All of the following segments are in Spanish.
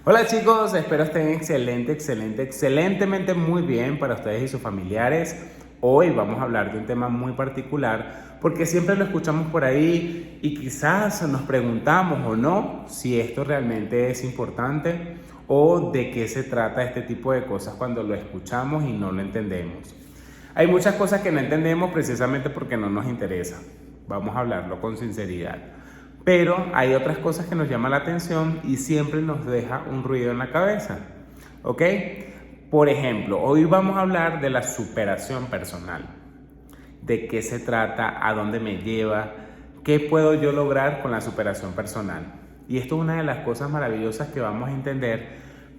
Hola chicos, espero estén excelentemente muy bien para ustedes y sus familiares. Hoy vamos a hablar de un tema muy particular porque siempre lo escuchamos por ahí y quizás nos preguntamos o no si esto realmente es importante o de qué se trata este tipo de cosas cuando lo escuchamos y no lo entendemos. Hay muchas cosas que no entendemos precisamente porque no nos interesa. Vamos a hablarlo con sinceridad. Pero hay otras cosas que nos llaman la atención y siempre nos deja un ruido en la cabeza. ¿Ok? Por ejemplo, hoy vamos a hablar de la superación personal. ¿De qué se trata? ¿A dónde me lleva? ¿Qué puedo yo lograr con la superación personal? Y esto es una de las cosas maravillosas que vamos a entender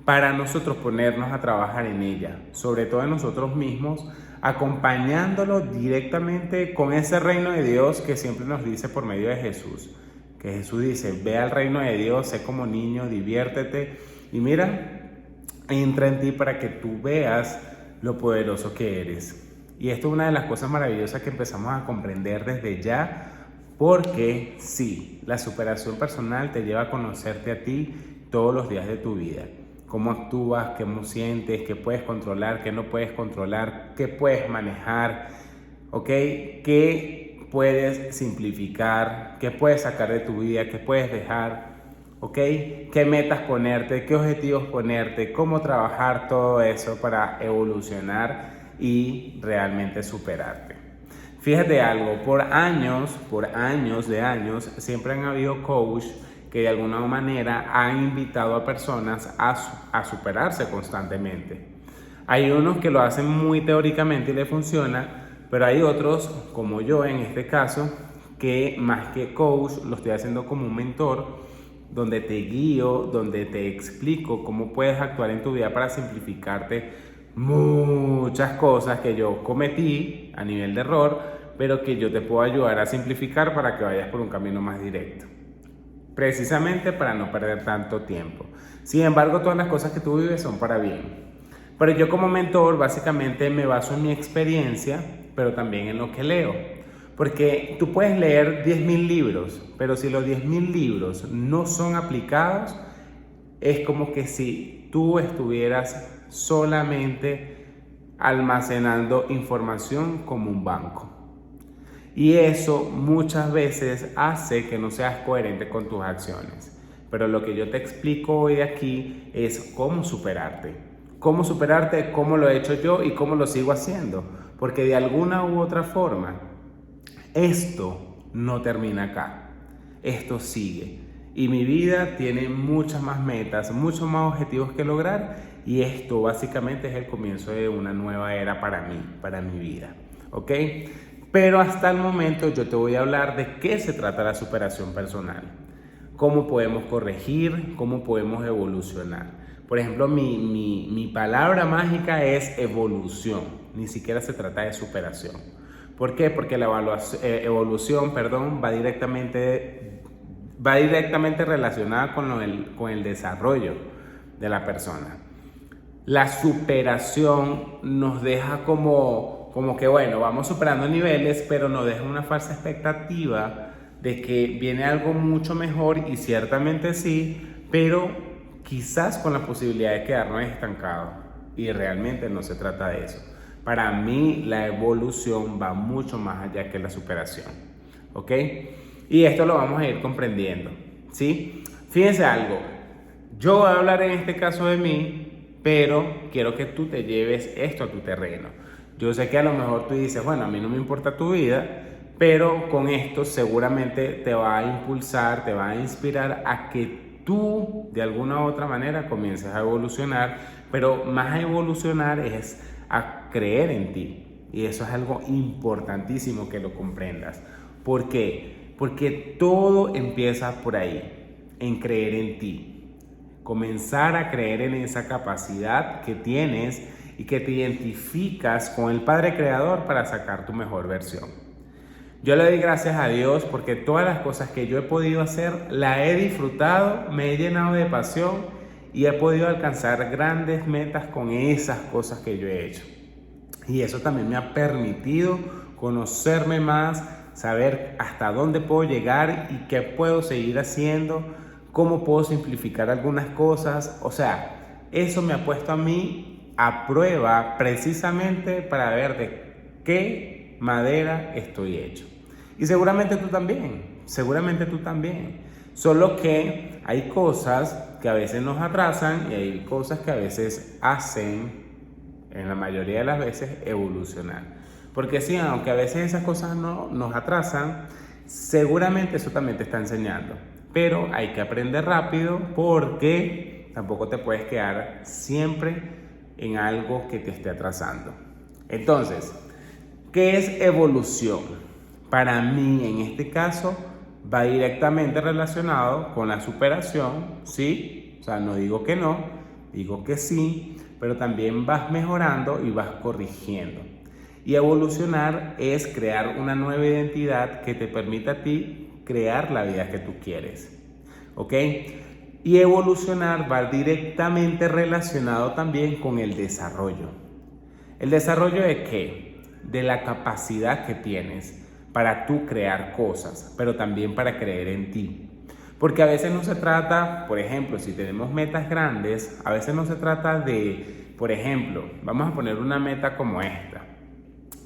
para nosotros ponernos a trabajar en ella, sobre todo en nosotros mismos, acompañándolo directamente con ese reino de Dios que siempre nos dice por medio de Jesús. Que Jesús dice, ve al reino de Dios, sé como niño, diviértete y mira, entra en ti para que tú veas lo poderoso que eres. Y esto es una de las cosas maravillosas que empezamos a comprender desde ya, porque sí, la superación personal te lleva a conocerte a ti todos los días de tu vida. Cómo actúas, cómo sientes, qué puedes controlar, qué no puedes controlar, qué puedes manejar, ¿ok? ¿Qué puedes simplificar? ¿Qué puedes sacar de tu vida? ¿Qué puedes dejar? ¿Ok? ¿Qué metas ponerte? ¿Qué objetivos ponerte? ¿Cómo trabajar todo eso para evolucionar y realmente superarte? Fíjate algo, por años, siempre han habido coaches que de alguna manera han invitado a personas a superarse constantemente. Hay unos que lo hacen muy teóricamente y le funciona, pero hay otros, como yo en este caso, que más que coach lo estoy haciendo como un mentor, donde te guío, donde te explico cómo puedes actuar en tu vida para simplificarte muchas cosas que yo cometí a nivel de error, pero que yo te puedo ayudar a simplificar para que vayas por un camino más directo. Precisamente para no perder tanto tiempo. Sin embargo, todas las cosas que tú vives son para bien. Pero yo como mentor básicamente me baso en mi experiencia, pero también en lo que leo. Porque tú puedes leer 10.000 libros, pero si los 10.000 libros no son aplicados, es como que si tú estuvieras solamente almacenando información como un banco. Y eso muchas veces hace que no seas coherente con tus acciones. Pero lo que yo te explico hoy aquí es cómo superarte. Cómo superarte, cómo lo he hecho yo y cómo lo sigo haciendo. Porque de alguna u otra forma, esto no termina acá. Esto sigue. Y mi vida tiene muchas más metas, muchos más objetivos que lograr. Y esto básicamente es el comienzo de una nueva era para mí, para mi vida. ¿Ok? Pero hasta el momento yo te voy a hablar de qué se trata la superación personal. Cómo podemos corregir, cómo podemos evolucionar. Por ejemplo, mi palabra mágica es evolución. Ni siquiera se trata de superación. ¿Por qué? Porque la evolución, va directamente relacionada con el desarrollo de la persona. La superación nos deja como que, bueno, vamos superando niveles, pero nos deja una falsa expectativa de que viene algo mucho mejor, y ciertamente sí, pero quizás con la posibilidad de quedarnos estancados. Y realmente no se trata de eso. Para mí la evolución va mucho más allá que la superación. ¿Ok? Y esto lo vamos a ir comprendiendo. ¿Sí? Fíjense algo. Yo voy a hablar en este caso de mí, pero quiero que tú te lleves esto a tu terreno. Yo sé que a lo mejor tú dices, bueno, a mí no me importa tu vida, pero con esto seguramente te va a impulsar, te va a inspirar a que tú de alguna u otra manera comiences a evolucionar, pero más a evolucionar es a creer en ti. Y eso es algo importantísimo que lo comprendas. ¿Por qué? Porque todo empieza por ahí, en creer en ti. Comenzar a creer en esa capacidad que tienes y que te identificas con el Padre Creador para sacar tu mejor versión. Yo le doy gracias a Dios porque todas las cosas que yo he podido hacer, la he disfrutado, me he llenado de pasión y he podido alcanzar grandes metas con esas cosas que yo he hecho. Y eso también me ha permitido conocerme más, saber hasta dónde puedo llegar y qué puedo seguir haciendo cómo puedo simplificar algunas cosas. O sea, eso me ha puesto a mí a prueba precisamente para ver de qué madera estoy hecho. Y seguramente tú también, Solo que hay cosas que a veces nos atrasan y hay cosas que a veces hacen, en la mayoría de las veces, evolucionar. Porque sí, aunque a veces esas cosas no nos atrasan, seguramente eso también te está enseñando. Pero hay que aprender rápido porque tampoco te puedes quedar siempre en algo que te esté atrasando. Entonces, ¿qué es evolución? Para mí, en este caso, va directamente relacionado con la superación, ¿sí? O sea, no digo que no, digo que sí, pero también vas mejorando y vas corrigiendo. Y evolucionar es crear una nueva identidad que te permita a ti crear la vida que tú quieres, ¿ok? Y evolucionar va directamente relacionado también con el desarrollo. ¿El desarrollo de qué? De la capacidad que tienes para tú crear cosas, pero también para creer en ti. Porque a veces no se trata, por ejemplo, si tenemos metas grandes, a veces no se trata de, por ejemplo, vamos a poner una meta como esta.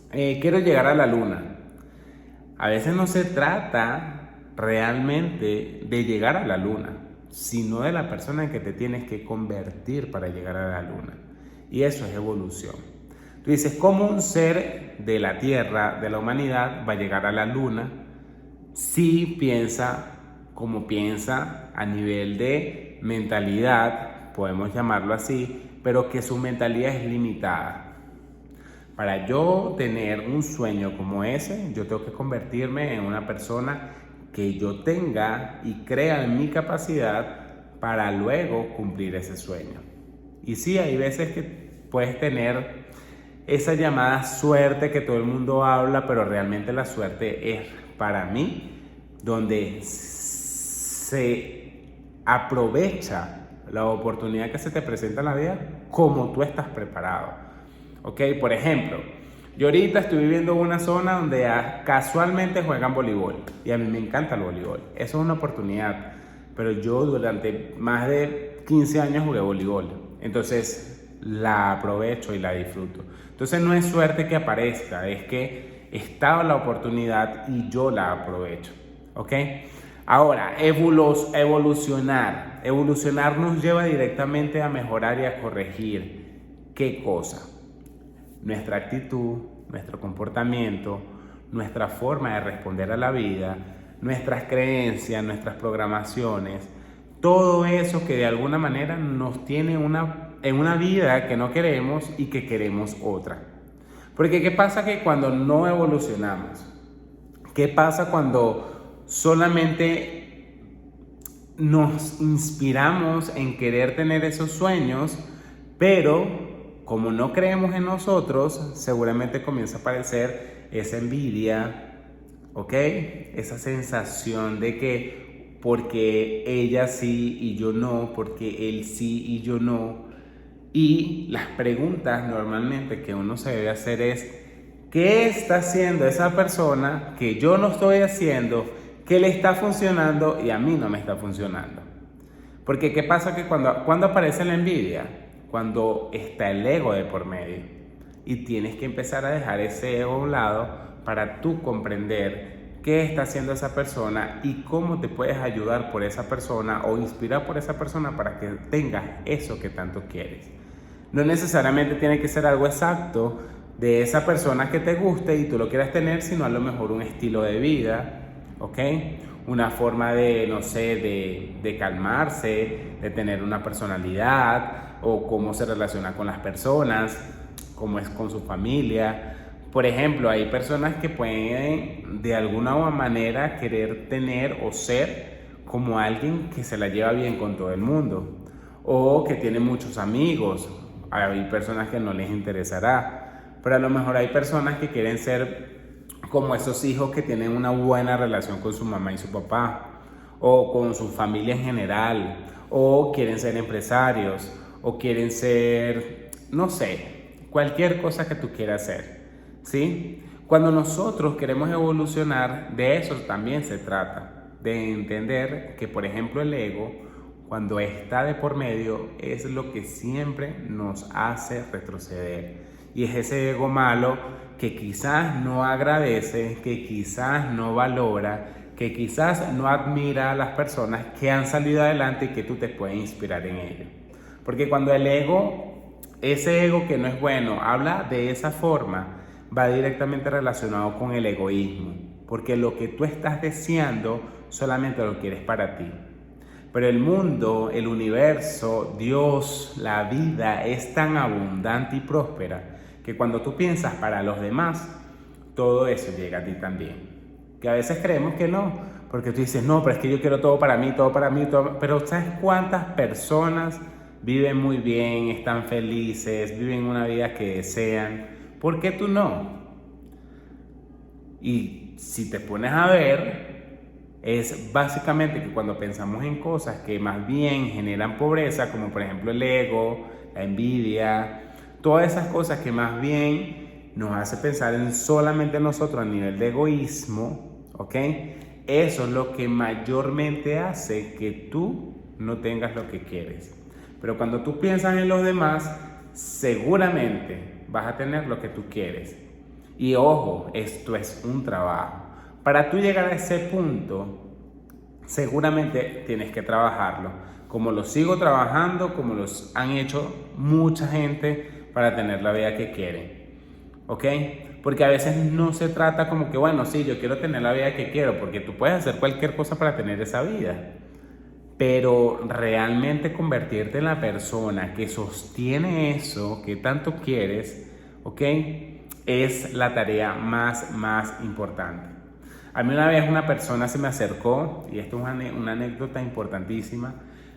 Quiero llegar a la luna. A veces no se trata realmente de llegar a la luna, sino de la persona en que te tienes que convertir para llegar a la luna. Y eso es evolución. Tú dices, ¿cómo un ser de la Tierra, de la humanidad, va a llegar a la luna si piensa como piensa a nivel de mentalidad, podemos llamarlo así, pero que su mentalidad es limitada? Para yo tener un sueño como ese, yo tengo que convertirme en una persona que yo tenga y crea en mi capacidad para luego cumplir ese sueño. Y sí, hay veces que puedes tener esa llamada suerte que todo el mundo habla, pero realmente la suerte es, para mí, donde se aprovecha la oportunidad que se te presenta en la vida como tú estás preparado. ¿Ok? Por ejemplo, yo ahorita estoy viviendo en una zona donde casualmente juegan voleibol y a mí me encanta el voleibol. Eso es una oportunidad, pero yo durante más de 15 años jugué voleibol, entonces la aprovecho y la disfruto. Entonces no es suerte que aparezca, es que estaba la oportunidad y yo la aprovecho. ¿Ok? Ahora, evolucionar. Evolucionar nos lleva directamente a mejorar y a corregir. ¿Qué cosa? Nuestra actitud, nuestro comportamiento, nuestra forma de responder a la vida, nuestras creencias, nuestras programaciones, todo eso que de alguna manera nos tiene en una vida que no queremos y que queremos otra. Porque ¿qué pasa que cuando no evolucionamos? ¿Qué pasa cuando solamente nos inspiramos en querer tener esos sueños, pero como no creemos en nosotros, seguramente comienza a aparecer esa envidia, ¿ok? Esa sensación de que porque ella sí y yo no, porque él sí y yo no. Y las preguntas normalmente que uno se debe hacer es, ¿qué está haciendo esa persona que yo no estoy haciendo, que le está funcionando y a mí no me está funcionando? Porque ¿qué pasa? Que cuando aparece la envidia, cuando está el ego de por medio, y tienes que empezar a dejar ese ego a un lado para tú comprender qué está haciendo esa persona y cómo te puedes ayudar por esa persona o inspirar por esa persona para que tengas eso que tanto quieres. No necesariamente tiene que ser algo exacto de esa persona que te guste y tú lo quieras tener, sino a lo mejor un estilo de vida, ¿ok? Una forma de, no sé, de calmarse, de tener una personalidad, o cómo se relaciona con las personas, cómo es con su familia. Por ejemplo, hay personas que pueden de alguna manera querer tener o ser como alguien que se la lleva bien con todo el mundo, o que tiene muchos amigos. Hay personas que no les interesará, pero a lo mejor hay personas que quieren ser como esos hijos que tienen una buena relación con su mamá y su papá, o con su familia en general, o quieren ser empresarios, o quieren ser, no sé, cualquier cosa que tú quieras hacer, ¿sí? Cuando nosotros queremos evolucionar, de eso también se trata. de entender que, por ejemplo, el ego, cuando está de por medio, es lo que siempre nos hace retroceder. Y es ese ego malo que quizás no agradece, que quizás no valora, que quizás no admira a las personas que han salido adelante y que tú te puedes inspirar en ello. Porque cuando el ego, ese ego que no es bueno, habla de esa forma, va directamente relacionado con el egoísmo. Porque lo que tú estás deseando solamente lo quieres para ti. Pero el mundo, el universo, Dios, la vida es tan abundante y próspera que cuando tú piensas para los demás, todo eso llega a ti también. Que a veces creemos que no, porque tú dices, no, pero es que yo quiero todo para mí, todo para mí, todo. Pero ¿sabes cuántas personas viven muy bien, están felices, viven una vida que desean? ¿Por qué tú no? Y si te pones a ver, es básicamente que cuando pensamos en cosas que más bien generan pobreza, como por ejemplo el ego, la envidia, todas esas cosas que más bien nos hace pensar en solamente nosotros a nivel de egoísmo, ¿ok? Eso es lo que mayormente hace que tú no tengas lo que quieres. Pero cuando tú piensas en los demás, seguramente vas a tener lo que tú quieres. Y ojo, esto es un trabajo. Para tú llegar a ese punto, seguramente tienes que trabajarlo, como lo sigo trabajando, como los han hecho mucha gente para tener la vida que quieren. ¿Ok? Porque a veces no se trata como que, bueno, sí, yo quiero tener la vida que quiero, porque tú puedes hacer cualquier cosa para tener esa vida. Pero realmente convertirte en la persona que sostiene eso que tanto quieres, ¿ok? Es la tarea más importante. A mí una vez una persona se me acercó, y esto es una anécdota importantísima,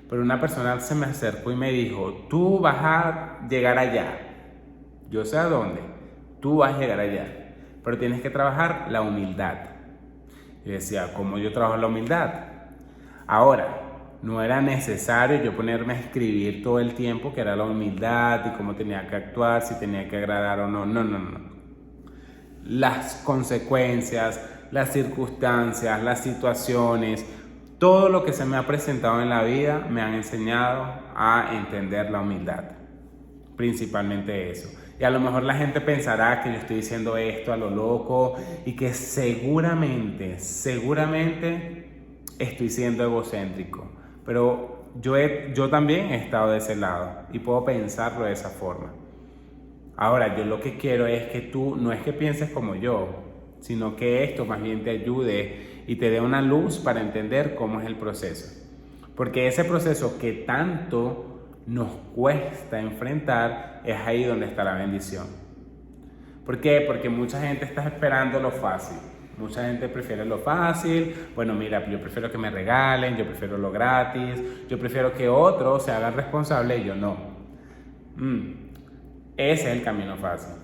pero una persona se me acercó y me dijo, tú vas a llegar allá, yo sé a dónde, tú vas a llegar allá, pero tienes que trabajar la humildad. Y decía, ¿cómo yo trabajo la humildad? Ahora, no era necesario yo ponerme a escribir todo el tiempo que era la humildad y cómo tenía que actuar, si tenía que agradar o no. No. Las consecuencias, las circunstancias, las situaciones, todo lo que se me ha presentado en la vida me han enseñado a entender la humildad. Principalmente eso. Y a lo mejor la gente pensará que yo estoy diciendo esto a lo loco y que seguramente estoy siendo egocéntrico. Pero yo también he estado de ese lado y puedo pensarlo de esa forma. Ahora, yo lo que quiero es que tú no es que pienses como yo, sino que esto más bien te ayude y te dé una luz para entender cómo es el proceso. Porque ese proceso que tanto nos cuesta enfrentar, es ahí donde está la bendición. ¿Por qué? Porque mucha gente está esperando lo fácil. Mucha gente prefiere lo fácil. Bueno, mira, yo prefiero que me regalen, yo prefiero lo gratis, yo prefiero que otros se hagan responsables y yo no. Ese es el camino fácil.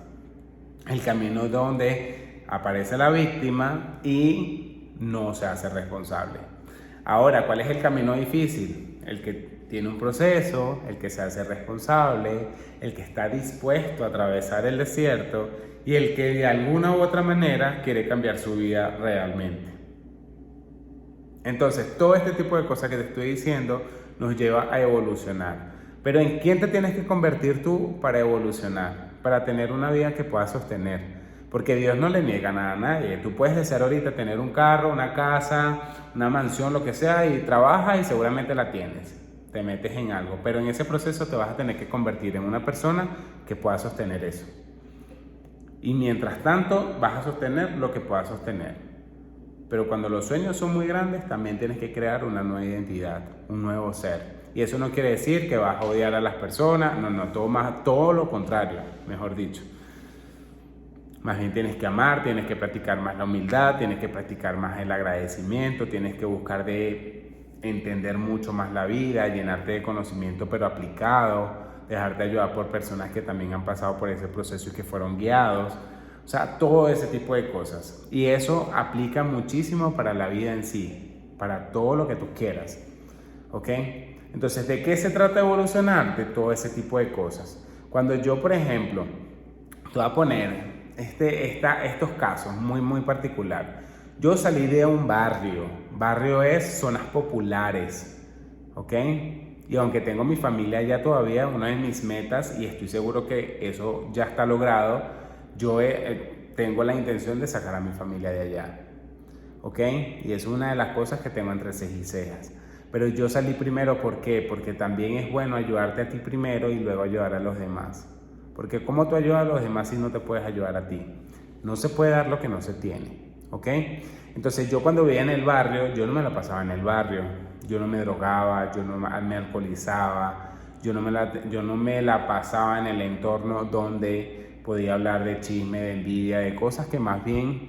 El camino donde aparece la víctima y no se hace responsable. Ahora, ¿cuál es el camino difícil? El que tiene un proceso, el que se hace responsable, el que está dispuesto a atravesar el desierto y el que de alguna u otra manera quiere cambiar su vida realmente. Entonces, todo este tipo de cosas que te estoy diciendo nos lleva a evolucionar. Pero ¿en quién te tienes que convertir tú para evolucionar? Para tener una vida que puedas sostener. Porque Dios no le niega nada a nadie. Tú puedes desear ahorita tener un carro, una casa, una mansión, lo que sea, y trabajas y seguramente la tienes. Te metes en algo, pero en ese proceso te vas a tener que convertir en una persona que pueda sostener eso. Y mientras tanto vas a sostener lo que puedas sostener. Pero cuando los sueños son muy grandes, también tienes que crear una nueva identidad, un nuevo ser. Y eso no quiere decir que vas a odiar a las personas, todo lo contrario, mejor dicho. Más bien tienes que amar, tienes que practicar más la humildad, tienes que practicar más el agradecimiento, tienes que buscar de entender mucho más la vida, llenarte de conocimiento pero aplicado, dejarte ayudar por personas que también han pasado por ese proceso y que fueron guiados. O sea, todo ese tipo de cosas. Y eso aplica muchísimo para la vida en sí, para todo lo que tú quieras. ¿Ok? Entonces, ¿de qué se trata evolucionar? De todo ese tipo de cosas. Cuando yo, por ejemplo, te voy a poner estos casos muy particular. Yo salí de un barrio Barrio es zonas populares, ¿ok? Y aunque tengo mi familia allá todavía, una de mis metas, y estoy seguro que eso ya está logrado, yo tengo la intención de sacar a mi familia de allá, ¿ok? Y es una de las cosas que tengo entre cejas y cejas. Pero yo salí primero, ¿por qué? Porque también es bueno ayudarte a ti primero y luego ayudar a los demás. Porque ¿cómo tú ayudas a los demás si no te puedes ayudar a ti? No se puede dar lo que no se tiene, ¿ok? Entonces yo cuando vivía en el barrio, yo no me la pasaba en el barrio. Yo no me drogaba, yo no me alcoholizaba, yo no me la pasaba en el entorno donde podía hablar de chisme, de envidia, de cosas que más bien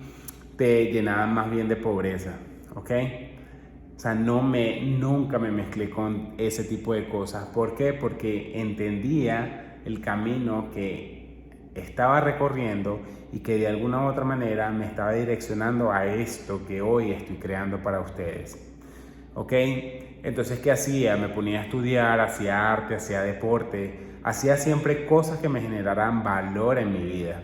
te llenaban más bien de pobreza, ¿ok? O sea, nunca me mezclé con ese tipo de cosas. ¿Por qué? Porque entendía el camino que estaba recorriendo y que de alguna u otra manera me estaba direccionando a esto que hoy estoy creando para ustedes. ¿Ok? Entonces, ¿qué hacía? Me ponía a estudiar, hacía arte, hacía deporte, hacía siempre cosas que me generaran valor en mi vida.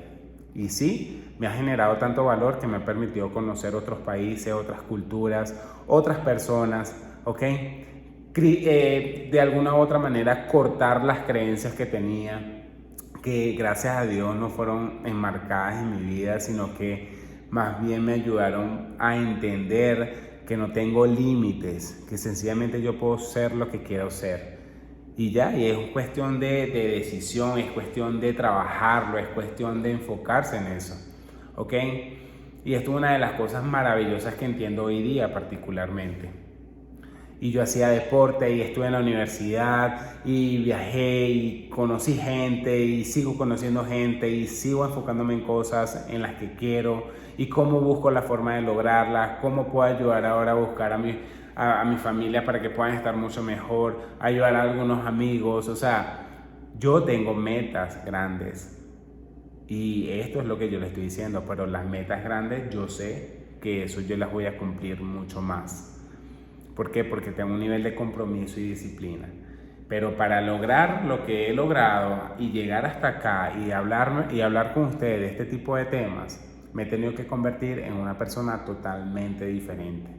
Y sí, me ha generado tanto valor que me ha permitido conocer otros países, otras culturas, otras personas, ¿ok? De alguna u otra manera cortar las creencias que tenía, que gracias a Dios no fueron enmarcadas en mi vida, sino que más bien me ayudaron a entender que no tengo límites, que sencillamente yo puedo ser lo que quiero ser. Y ya, y es cuestión de decisión, es cuestión de trabajarlo, es cuestión de enfocarse en eso, ¿ok? Y esto es una de las cosas maravillosas que entiendo hoy día particularmente. Y yo hacía deporte y estuve en la universidad y viajé y conocí gente y sigo conociendo gente y sigo enfocándome en cosas en las que quiero y cómo busco la forma de lograrlas, cómo puedo ayudar ahora a buscar a mi familia para que puedan estar mucho mejor, ayudar a algunos amigos. O sea, yo tengo metas grandes y esto es lo que yo le estoy diciendo, pero las metas grandes yo sé que eso yo las voy a cumplir mucho más. ¿Por qué? Porque tengo un nivel de compromiso y disciplina. Pero para lograr lo que he logrado y llegar hasta acá y hablar con ustedes de este tipo de temas, me he tenido que convertir en una persona totalmente diferente.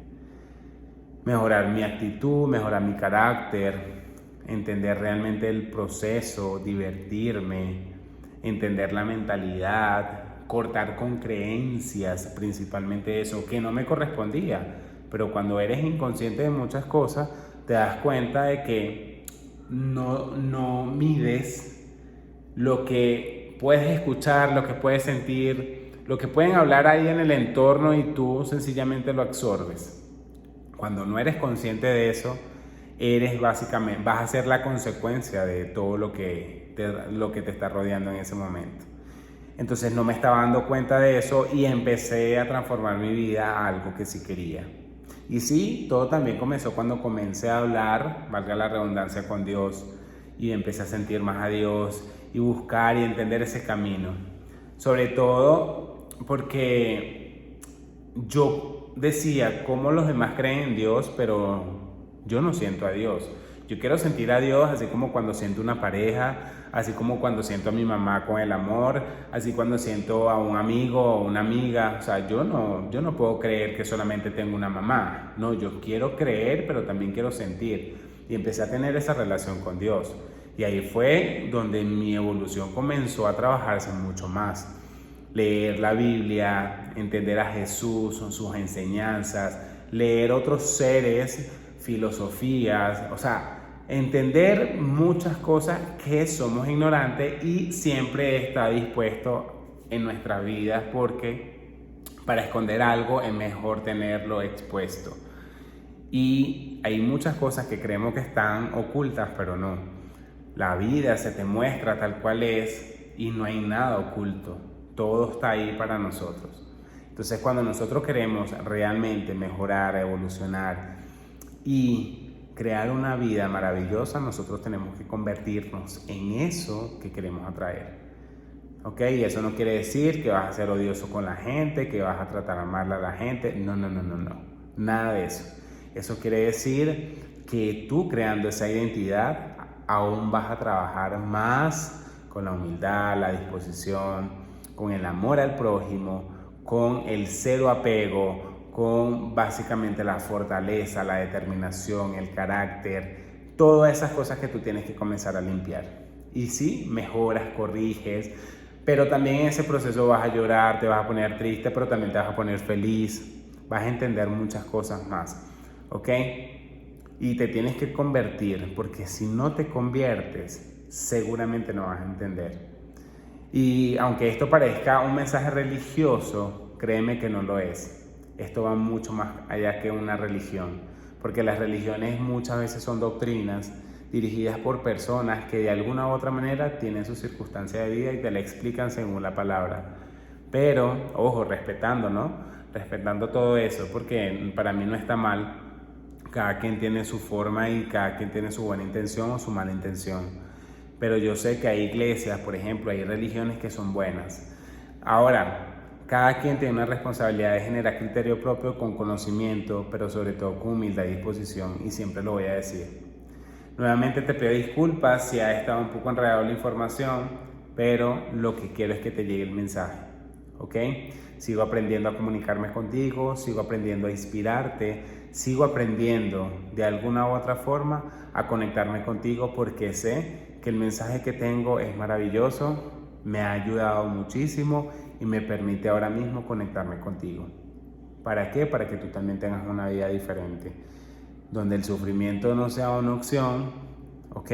Mejorar mi actitud, mejorar mi carácter, entender realmente el proceso, divertirme, entender la mentalidad, cortar con creencias, principalmente eso, que no me correspondía. Pero cuando eres inconsciente de muchas cosas, te das cuenta de que no mides lo que puedes escuchar, lo que puedes sentir, lo que pueden hablar ahí en el entorno y tú sencillamente lo absorbes. Cuando no eres consciente de eso, vas a ser la consecuencia de todo lo que te está rodeando en ese momento. Entonces no me estaba dando cuenta de eso y empecé a transformar mi vida a algo que sí quería. Y sí, todo también comenzó cuando comencé a hablar, valga la redundancia, con Dios, y empecé a sentir más a Dios y buscar y entender ese camino. Sobre todo porque yo decía, ¿cómo los demás creen en Dios? Pero yo no siento a Dios. Yo quiero sentir a Dios así como cuando siento una pareja, así como cuando siento a mi mamá con el amor, así cuando siento a un amigo o una amiga. O sea, yo no puedo creer que solamente tengo una mamá. No, yo quiero creer, pero también quiero sentir. Y empecé a tener esa relación con Dios. Y ahí fue donde mi evolución comenzó a trabajarse mucho más. Leer la Biblia, entender a Jesús, sus enseñanzas, leer otros seres, filosofías, o sea, entender muchas cosas que somos ignorantes y siempre está dispuesto en nuestras vidas porque para esconder algo es mejor tenerlo expuesto. Y hay muchas cosas que creemos que están ocultas, pero no. La vida se te muestra tal cual es y no hay nada oculto. Todo está ahí para nosotros. Entonces, cuando nosotros queremos realmente mejorar, evolucionar y crear una vida maravillosa, nosotros tenemos que convertirnos en eso que queremos atraer. ¿Ok? Y eso no quiere decir que vas a ser odioso con la gente, que vas a tratar mal a la gente. No. Nada de eso. Eso quiere decir que tú, creando esa identidad, aún vas a trabajar más con la humildad, la disposición, con el amor al prójimo, con el cero apego, con básicamente la fortaleza, la determinación, el carácter, todas esas cosas que tú tienes que comenzar a limpiar. Y sí, mejoras, corriges, pero también en ese proceso vas a llorar, te vas a poner triste, pero también te vas a poner feliz, vas a entender muchas cosas más, ¿ok? Y te tienes que convertir, porque si no te conviertes, seguramente no vas a entender. Y aunque esto parezca un mensaje religioso, créeme que no lo es. Esto va mucho más allá que una religión, porque las religiones muchas veces son doctrinas dirigidas por personas que de alguna u otra manera tienen su circunstancia de vida y te la explican según la palabra. Pero, ojo, respetando, ¿no? Respetando todo eso, porque para mí no está mal. Cada quien tiene su forma y cada quien tiene su buena intención o su mala intención. Pero yo sé que hay iglesias, por ejemplo, hay religiones que son buenas. Ahora, cada quien tiene una responsabilidad de generar criterio propio con conocimiento, pero sobre todo con humildad y disposición, y siempre lo voy a decir. Nuevamente te pido disculpas si ha estado un poco enredado la información, pero lo que quiero es que te llegue el mensaje, ¿ok? Sigo aprendiendo a comunicarme contigo, sigo aprendiendo a inspirarte, sigo aprendiendo de alguna u otra forma a conectarme contigo porque sé que el mensaje que tengo es maravilloso, me ha ayudado muchísimo y me permite ahora mismo conectarme contigo. ¿Para qué? Para que tú también tengas una vida diferente, donde el sufrimiento no sea una opción, ¿ok?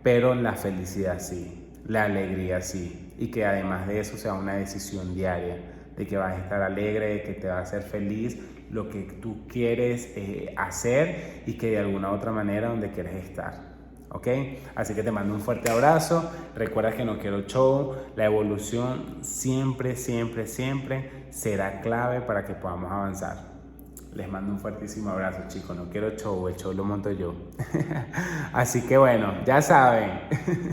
Pero la felicidad sí, la alegría sí, y que además de eso sea una decisión diaria, de que vas a estar alegre, de que te va a hacer feliz lo que tú quieres hacer y que de alguna u otra manera donde quieres estar. ¿Ok? Así que te mando un fuerte abrazo. Recuerda que no quiero show. La evolución siempre, siempre, siempre será clave para que podamos avanzar. Les mando un fuertísimo abrazo, chicos. No quiero show, el show lo monto yo. Así que bueno, ya saben.